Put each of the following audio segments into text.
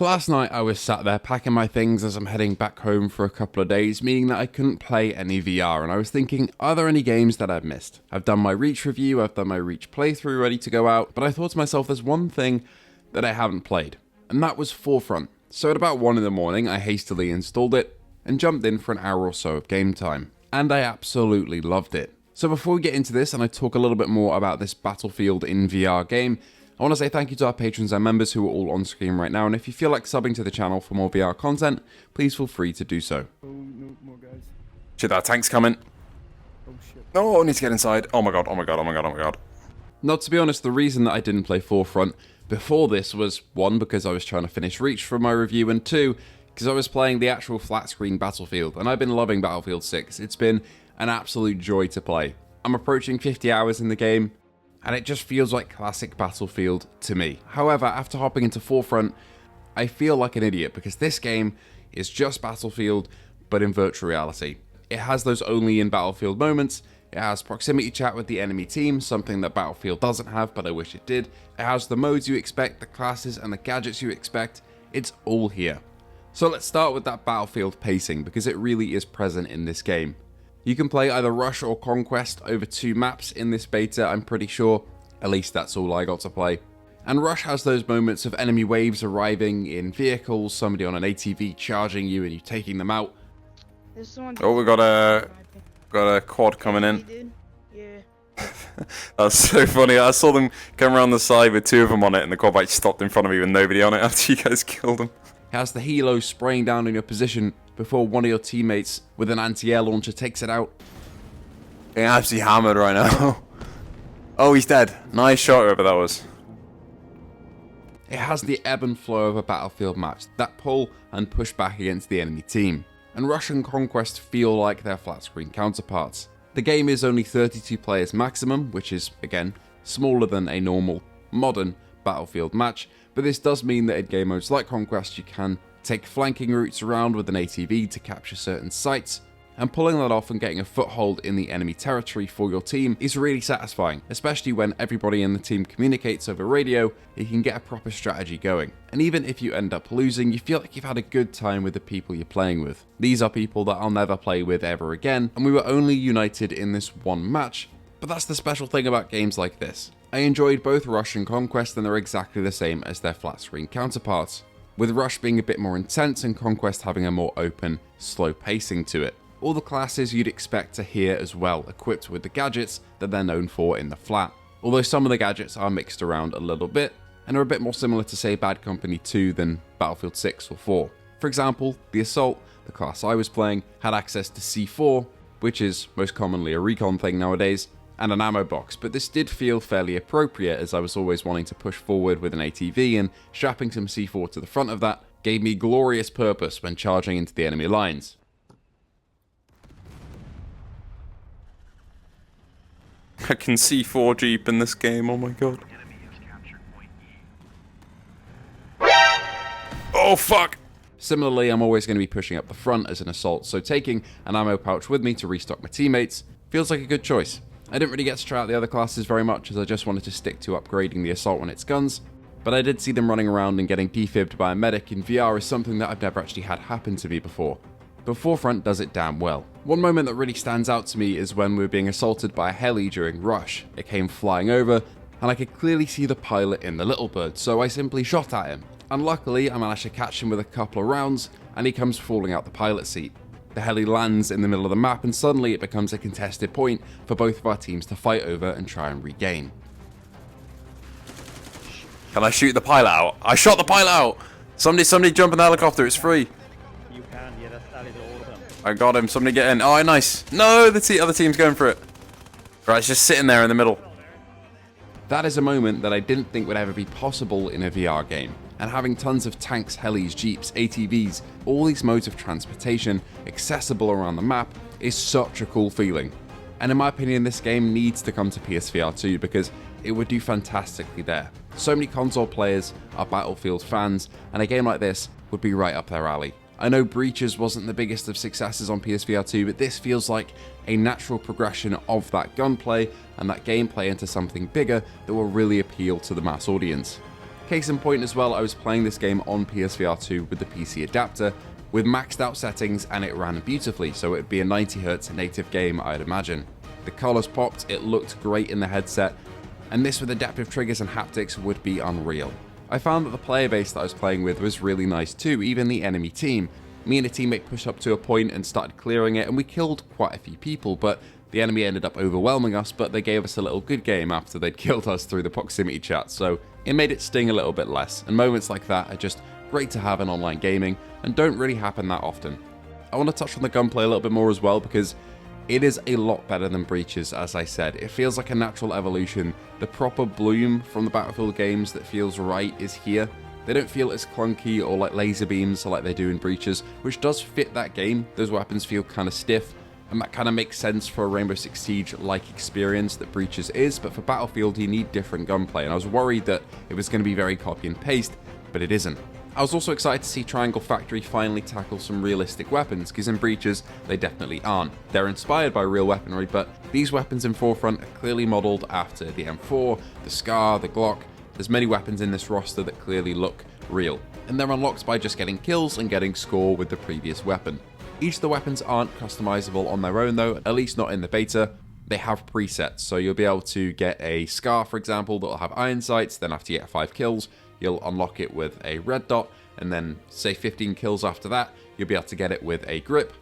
Last night I was sat there packing my things as I'm heading back home for a couple of days, meaning that I couldn't play any VR, and I was thinking, are there any games that I've missed? I've done my Reach review, I've done my Reach playthrough ready to go out, but I thought to myself there's one thing that I haven't played, and that was Forefront. So at about 1 in the morning I hastily installed it and jumped in for an hour or so of game time, and I absolutely loved it. So before we get into this and I talk a little bit more about this Battlefield in VR game, I want to say thank you to our patrons and members who are all on screen right now, and if you feel like subbing to the channel for more VR content, please feel free to do so. Oh, no, more guys. Shit, that tank's coming. Oh shit. No, I need to get inside. Oh my god, oh my god, oh my god, oh my god. Now, to be honest, the reason that I didn't play Forefront before this was, 1, because I was trying to finish Reach for my review, and 2, because I was playing the actual flat screen Battlefield, and I've been loving Battlefield 6. It's been an absolute joy to play. I'm approaching 50 hours in the game, and it just feels like classic Battlefield to me. However, after hopping into Forefront, I feel like an idiot because this game is just Battlefield, but in virtual reality. It has those only in Battlefield moments, it has proximity chat with the enemy team, something that Battlefield doesn't have, but I wish it did. It has the modes you expect, the classes and the gadgets you expect. It's all here. So let's start with that Battlefield pacing, because it really is present in this game. You can play either Rush or Conquest over 2 maps in this beta, I'm pretty sure. At least that's all I got to play. And Rush has those moments of enemy waves arriving in vehicles, somebody on an ATV charging you and you taking them out. Oh, we got a quad coming in. Yeah. That's so funny. I saw them come around the side with 2 of them on it, and the quad bike stopped in front of me with nobody on it after you guys killed them. It has the helo spraying down on your position before one of your teammates with an anti-air launcher takes it out. Getting absolutely hammered right now. Oh, he's dead. Nice shot, whoever that was. It has the ebb and flow of a Battlefield match, that pull and push back against the enemy team. And Rush and Conquest feel like their flat screen counterparts. The game is only 32 players maximum, which is, again, smaller than a normal, modern Battlefield match, but this does mean that in game modes like Conquest you can take flanking routes around with an ATV to capture certain sites, and pulling that off and getting a foothold in the enemy territory for your team is really satisfying, especially when everybody in the team communicates over radio. You can get a proper strategy going, and even if you end up losing, you feel like you've had a good time with the people you're playing with. These are people that I'll never play with ever again, and we were only united in this one match, but that's the special thing about games like this. I enjoyed both Rush and Conquest, and they're exactly the same as their flat screen counterparts, with Rush being a bit more intense and Conquest having a more open, slow pacing to it. All the classes you'd expect to hear as well, equipped with the gadgets that they're known for in the flat. Although some of the gadgets are mixed around a little bit, and are a bit more similar to say Bad Company 2 than Battlefield 6 or 4. For example, the Assault, the class I was playing, had access to C4, which is most commonly a recon thing nowadays, and an ammo box, but this did feel fairly appropriate as I was always wanting to push forward with an ATV, and strapping some C4 to the front of that gave me glorious purpose when charging into the enemy lines. I can see 4 Jeep in this game, oh my god. Oh fuck! Similarly, I'm always going to be pushing up the front as an assault, so taking an ammo pouch with me to restock my teammates feels like a good choice. I didn't really get to try out the other classes very much as I just wanted to stick to upgrading the assault and its guns, but I did see them running around and getting defibbed by a medic in VR is something that I've never actually had happen to me before. But Forefront does it damn well. One moment that really stands out to me is when we were being assaulted by a heli during Rush. It came flying over, and I could clearly see the pilot in the Little Bird, so I simply shot at him. And luckily, I managed to catch him with a couple of rounds, and he comes falling out the pilot seat. The heli lands in the middle of the map, and suddenly it becomes a contested point for both of our teams to fight over and try and regain. Can I shoot the pilot out? I shot the pilot out! Somebody jump in the helicopter, it's free. You can, yeah, that is awesome. I got him, somebody get in. Oh, nice. No, the other team's going for it. Right, it's just sitting there in the middle. That is a moment that I didn't think would ever be possible in a VR game. And having tons of tanks, helis, jeeps, ATVs, all these modes of transportation accessible around the map is such a cool feeling. And in my opinion, this game needs to come to PSVR2 because it would do fantastically there. So many console players are Battlefield fans, and a game like this would be right up their alley. I know Breaches wasn't the biggest of successes on PSVR2, but this feels like a natural progression of that gunplay and that gameplay into something bigger that will really appeal to the mass audience. Case in point as well, I was playing this game on PSVR2 with the PC adapter, with maxed out settings, and it ran beautifully, so it'd be a 90Hz native game, I'd imagine. The colors popped, it looked great in the headset, and this with adaptive triggers and haptics would be unreal. I found that the player base that I was playing with was really nice too, even the enemy team. Me and a teammate pushed up to a point and started clearing it, and we killed quite a few people, but the enemy ended up overwhelming us, but they gave us a little good game after they'd killed us through the proximity chat, so it made it sting a little bit less, and moments like that are just great to have in online gaming, and don't really happen that often. I want to touch on the gunplay a little bit more as well, because it is a lot better than Breaches, as I said. It feels like a natural evolution. The proper bloom from the Battlefield games that feels right is here. They don't feel as clunky or like laser beams like they do in Breaches, which does fit that game. Those weapons feel kind of stiff, and that kind of makes sense for a Rainbow Six Siege-like experience that Breaches is, but for Battlefield you need different gunplay, and I was worried that it was going to be very copy and paste, but it isn't. I was also excited to see Triangle Factory finally tackle some realistic weapons, because in Breaches they definitely aren't. They're inspired by real weaponry, but these weapons in Forefront are clearly modelled after the M4, the Scar, the Glock. There's many weapons in this roster that clearly look real, and they're unlocked by just getting kills and getting score with the previous weapon. Each of the weapons aren't customizable on their own though, at least not in the beta. They have presets, so you'll be able to get a Scar, for example, that will have iron sights, then after you get 5 kills, you'll unlock it with a red dot, and then say 15 kills after that, you'll be able to get it with a grip,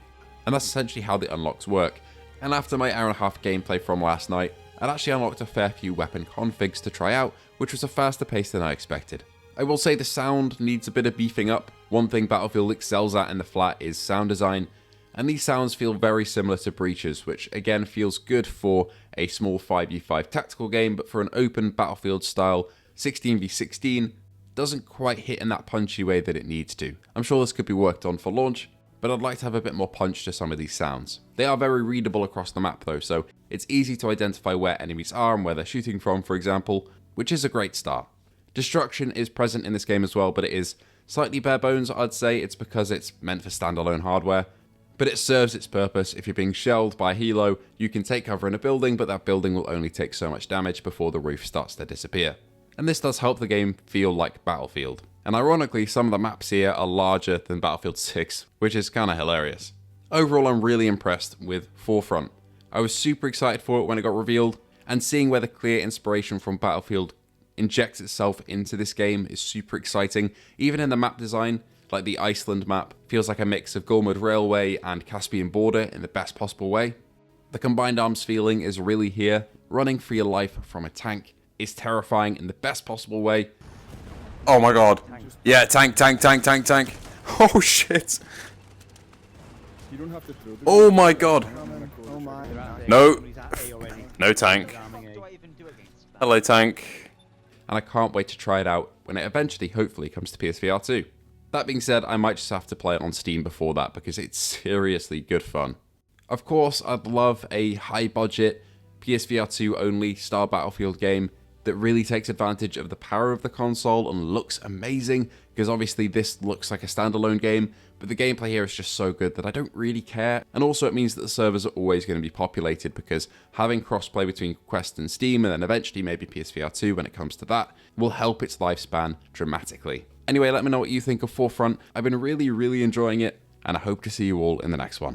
and that's essentially how the unlocks work. And after my hour and a half gameplay from last night, I'd actually unlocked a fair few weapon configs to try out, which was a faster pace than I expected. I will say the sound needs a bit of beefing up. One thing Battlefield excels at in the flat is sound design, and these sounds feel very similar to Breaches, which again feels good for a small 5v5 tactical game, but for an open Battlefield style 16v16, doesn't quite hit in that punchy way that it needs to. I'm sure this could be worked on for launch, but I'd like to have a bit more punch to some of these sounds. They are very readable across the map though, so it's easy to identify where enemies are and where they're shooting from, for example, which is a great start. Destruction is present in this game as well, but it is slightly bare bones, I'd say. It's because it's meant for standalone hardware, but it serves its purpose. If you're being shelled by a helo, you can take cover in a building, but that building will only take so much damage before the roof starts to disappear. And this does help the game feel like Battlefield. And ironically, some of the maps here are larger than Battlefield 6, which is kinda hilarious. Overall, I'm really impressed with Forefront. I was super excited for it when it got revealed, and seeing where the clear inspiration from Battlefield injects itself into this game is super exciting. Even in the map design, like the Iceland map, feels like a mix of Gormud Railway and Caspian Border in the best possible way. The combined arms feeling is really here. Running for your life from a tank is terrifying in the best possible way. Oh my god. Yeah, tank. Oh shit. You don't have to throw the Oh my god. Oh my. No. No tank. What do I even do against that? Hello tank. And I can't wait to try it out when it eventually, hopefully, comes to PSVR2. That being said, I might just have to play it on Steam before that because it's seriously good fun. Of course, I'd love a high-budget, PSVR2 only style Battlefield game that really takes advantage of the power of the console and looks amazing, because obviously this looks like a standalone game, but the gameplay here is just so good that I don't really care. And also it means that the servers are always going to be populated, because having crossplay between Quest and Steam, and then eventually maybe PSVR2 when it comes to that, will help its lifespan dramatically. Anyway, let me know what you think of Forefront. I've been really enjoying it, and I hope to see you all in the next one.